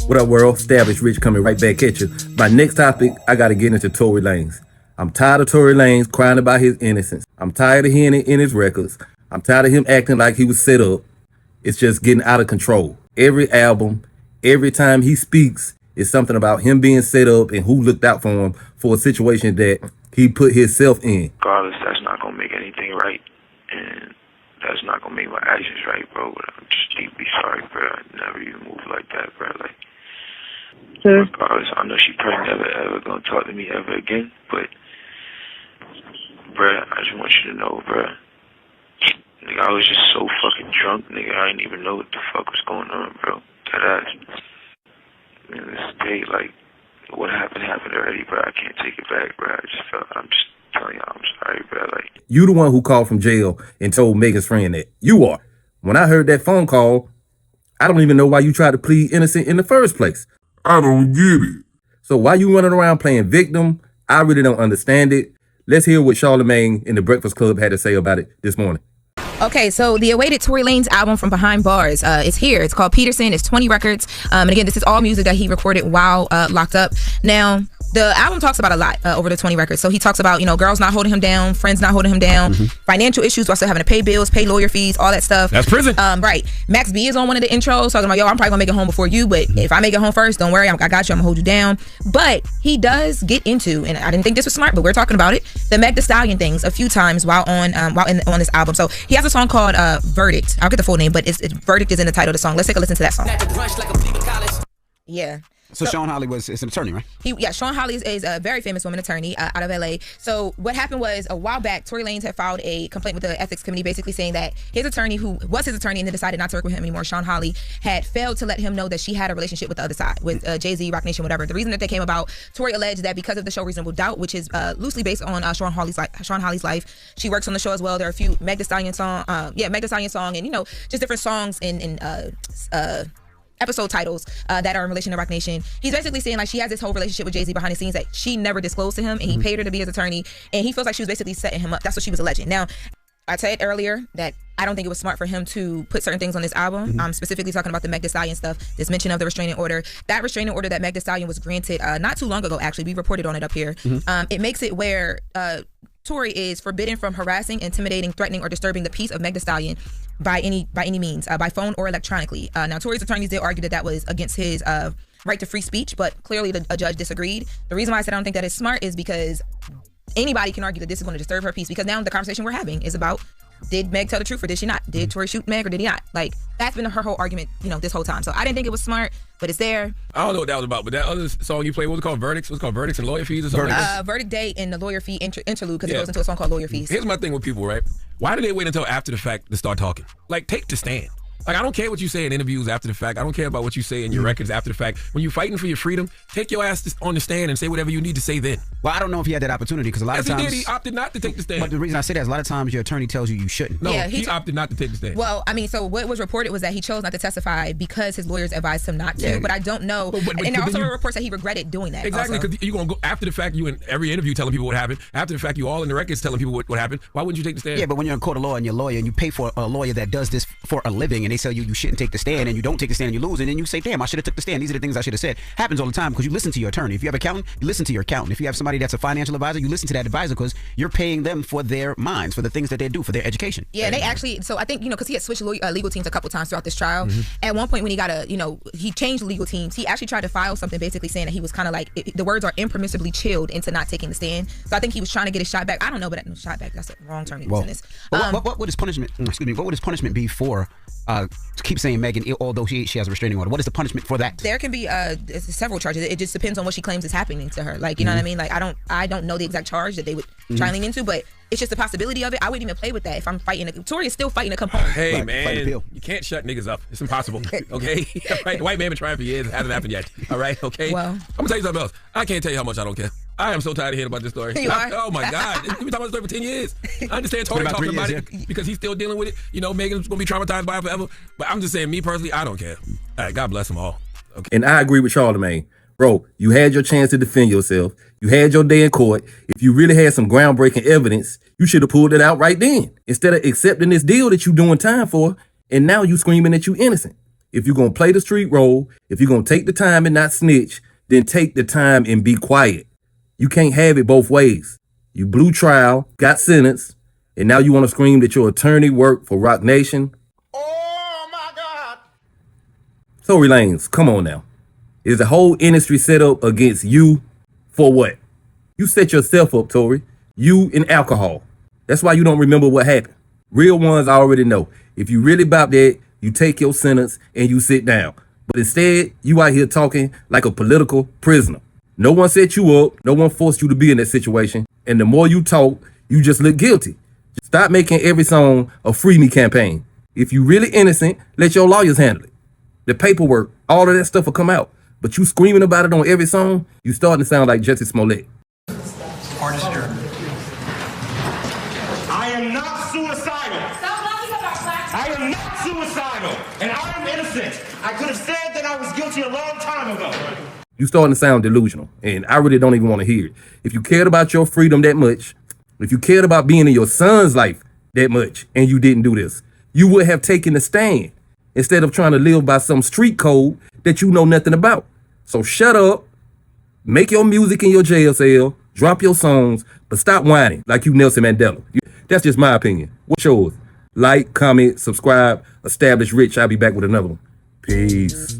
What up, world? Established Rich coming right back at you. My next topic, I got to get into Tory Lanez. I'm tired of Tory Lanez crying about his innocence. I'm tired of hearing it in his records. I'm tired of him acting like he was set up. It's just getting out of control. Every album, every time he speaks, it's something about him being set up and who looked out for him for a situation that he put himself in. Regardless, that's not going to make anything right. And that's not going to make my actions right, bro. But I'm just deeply sorry, bro. I never even moved like that, bro. Like, regardless, I know she probably never, ever going to talk to me ever again. But, bro, I just want you to know, bro. Nigga, I was just so fucking drunk, nigga. I didn't even know what the fuck was going on, bro. That ass. Man, this day, like, what happened already, bro. I can't take it back, bro. I'm just telling y'all, I'm sorry, bro. Like, you the one who called from jail and told Megan's friend that. You are. When I heard that phone call, I don't even know why you tried to plead innocent in the first place. I don't get it. So why you running around playing victim? I really don't understand it. Let's hear what Charlamagne in the Breakfast Club had to say about it this morning. Okay, so the awaited Tory Lanez album from Behind Bars is here. It's called Peterson. It's 20 records. And again, this is all music that he recorded while locked up. Now, the album talks about a lot over the 20 records. So he talks about, girls not holding him down, friends not holding him down, financial issues while still having to pay bills, pay lawyer fees, all that stuff. That's prison. Right. Max B is on one of the intros talking about, yo, I'm probably gonna make it home before you, but if I make it home first, don't worry, I got you, I'm gonna hold you down. But he does get into, and I didn't think this was smart, but we're talking about it, the Meg Thee Stallion things a few times while on this album. So he has a song called Verdict. I'll get the full name, but Verdict is in the title of the song. Let's take a listen to that song. Yeah. So Sean Holly is an attorney, right? Sean Holly is a very famous woman attorney out of LA. So what happened was a while back, Tory Lanez had filed a complaint with the ethics committee, basically saying that his attorney, who was his attorney and then decided not to work with him anymore, Sean Holly, had failed to let him know that she had a relationship with the other side, with Jay-Z, Rock Nation, whatever. The reason that they came about, Tory alleged that because of the show Reasonable Doubt, which is loosely based on Sean Holly's life, she works on the show as well. There are a few Meg Thee Stallion song, and just different songs in episode titles that are in relation to Rock Nation. He's basically saying like she has this whole relationship with Jay-Z behind the scenes that she never disclosed to him, and he paid her to be his attorney, and he feels like she was basically setting him up. That's what she was alleging. Now, I said earlier that I don't think it was smart for him to put certain things on this album. I'm specifically talking about the Meg Thee Stallion stuff, this mention of the restraining order. That restraining order that Meg Thee Stallion was granted not too long ago, actually. We reported on it up here. It makes it where Tory is forbidden from harassing, intimidating, threatening, or disturbing the peace of Meg Thee Stallion by any means, by phone or electronically. Now, Tory's attorneys did argue that was against his right to free speech, but clearly a judge disagreed. The reason why I said I don't think that is smart is because anybody can argue that this is going to disturb her peace, because now the conversation we're having is about, did Meg tell the truth or did she not? Did Tory shoot Meg or did he not? Like, that's been her whole argument, this whole time. So I didn't think it was smart, but it's there. I don't know what that was about, but that other song you played, what was it called? Verdicts? What's it called? Verdicts and lawyer fees or something like that? Verdict Day and the lawyer fee interlude, because it goes into a song called Lawyer Fees. Here's my thing with people, right? Why do they wait until after the fact to start talking? Like, take the stand. Like, I don't care what you say in interviews after the fact. I don't care about what you say in your records after the fact. When you're fighting for your freedom, take your ass on the stand and say whatever you need to say then. Well, I don't know if he had that opportunity, because a lot of times... Yes, he did. He opted not to take the stand. But the reason I say that is a lot of times your attorney tells you shouldn't. No, he opted not to take the stand. Well, I mean, so what was reported was that he chose not to testify because his lawyers advised him not to. But I don't know. And there also were reports that he regretted doing that. Exactly, because you're going to go after the fact, you in every interview telling people what happened. After the fact, you all in the records telling people what happened. Why wouldn't you take the stand? Yeah, but when you're in court of law and you're a lawyer and you pay for a lawyer that does this for a living, and they tell you shouldn't take the stand, and you don't take the stand and you lose, and then you say, damn, I should have took the stand. These are the things I should have said. Happens all the time because you listen to your attorney. If you have an accountant, you listen to your accountant. If you have somebody that's a financial advisor, you listen to that advisor, because you're paying them for their minds, for the things that they do, for their education. Yeah, and they actually, so I think, because he had switched legal teams a couple times throughout this trial. At one point when he got he changed legal teams, he actually tried to file something basically saying that he was kind of like, the words are impermissibly chilled into not taking the stand. So I think he was trying to get his shot back. I don't know, but shot back, that's the wrong term to use in this. What would his punishment, what would his punishment be for keep saying Megan, although she has a restraining order? What is the punishment for that? There can be several charges. It just depends on what she claims is happening to her. Like, you know what I mean? Like, I don't know the exact charge that they would try and lean into, but it's just the possibility of it. I wouldn't even play with that if I'm fighting. Tory is still fighting to come home. Hey, man, you can't shut niggas up. It's impossible, okay? Right? The white man been trying for years. It hasn't happened yet, all right? Okay? Well, I'm going to tell you something else. I can't tell you how much I don't care. I am so tired of hearing about this story. Oh, my God. We've been talking about this story for 10 years. I understand Tory talking about it because he's still dealing with it. Megan's going to be traumatized by it forever. But I'm just saying, me personally, I don't care. All right, God bless them all. Okay. And I agree with Charlamagne. Bro, you had your chance to defend yourself. You had your day in court. If you really had some groundbreaking evidence, you should have pulled it out right then. Instead of accepting this deal that you doing time for, and now you screaming that you innocent. If you're going to play the street role, if you're going to take the time and not snitch, then take the time and be quiet. You can't have it both ways. You blew trial, got sentenced, and now you want to scream that your attorney worked for Roc Nation? Oh, my God. Tory Lanez, come on now. Is the whole industry set up against you for what? You set yourself up, Tory. You and alcohol. That's why you don't remember what happened. Real ones already know. If you really about that, you take your sentence and you sit down. But instead, you out here talking like a political prisoner. No one set you up. No one forced you to be in that situation. And the more you talk, you just look guilty. Stop making every song a free me campaign. If you really innocent, let your lawyers handle it. The paperwork, all of that stuff will come out. But you screaming about it on every song, you starting to sound like Jesse Smollett. Court is adjourned. I am not suicidal. I am not suicidal. And I am innocent. I could have said that I was guilty a long time ago. You starting to sound delusional, and I really don't even want to hear it. If you cared about your freedom that much, if you cared about being in your son's life that much, and you didn't do this, you would have taken the stand instead of trying to live by some street code that you know nothing about. So shut up, make your music in your jail cell, drop your songs, but stop whining like you Nelson Mandela. That's just my opinion. What's yours? Like, comment, subscribe, establish rich. I'll be back with another one. Peace.